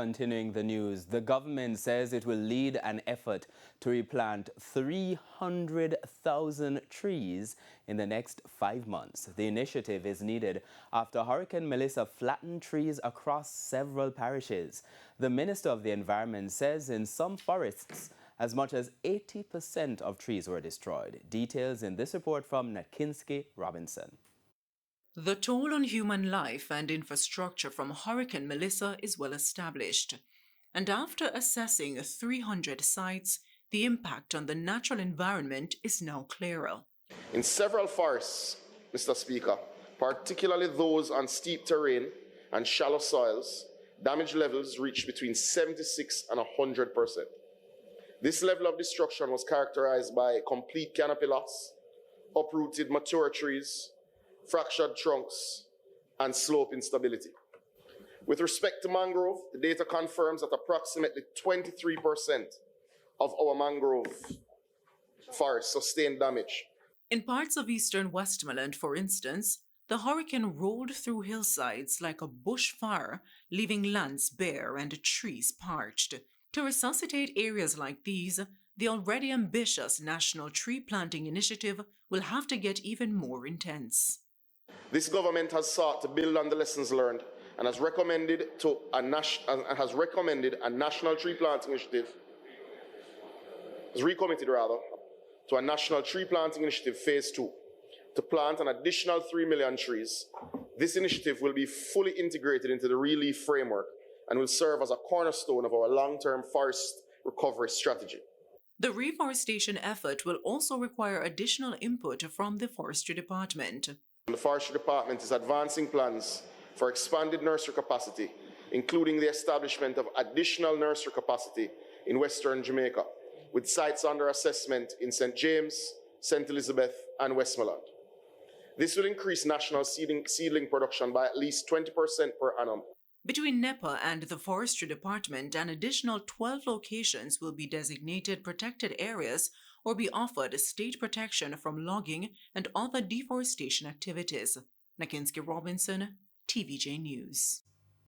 Continuing the news, the government says it will lead an effort to replant 300,000 trees in the next 5 months. The initiative is needed after Hurricane Melissa flattened trees across several parishes. The Minister of the Environment says in some forests, as much as 80% of trees were destroyed. Details in this report from Natkinsky Robinson. The toll on human life and infrastructure from Hurricane Melissa is well established, and after assessing 300 sites, the impact on the natural environment is now clearer. In several forests, Mr. Speaker, particularly those on steep terrain and shallow soils, damage levels reached between 76 and 100%. This level of destruction was characterized by complete canopy loss, uprooted mature trees, fractured trunks, and slope instability. With respect to mangrove, the data confirms that approximately 23% of our mangrove forests sustained damage. In parts of eastern Westmoreland, for instance, the hurricane rolled through hillsides like a bushfire, leaving lands bare and trees parched. To resuscitate areas like these, the already ambitious National Tree Planting Initiative will have to get even more intense. This government has sought to build on the lessons learned and has recommended a national tree planting initiative, has recommitted rather, to a national tree planting initiative phase 2 to plant an additional 3 million trees. This initiative will be fully integrated into the Relief framework and will serve as a cornerstone of our long-term forest recovery strategy. The reforestation effort will also require additional input from the Forestry Department. The Forestry Department is advancing plans for expanded nursery capacity, including the establishment of additional nursery capacity in Western Jamaica, with sites under assessment in St. James, St. Elizabeth, and Westmoreland. This will increase national seedling production by at least 20% per annum. Between NEPA and the Forestry Department, an additional 12 locations will be designated protected areas or be offered state protection from logging and other deforestation activities. Natkinsky Robinson, TVJ News.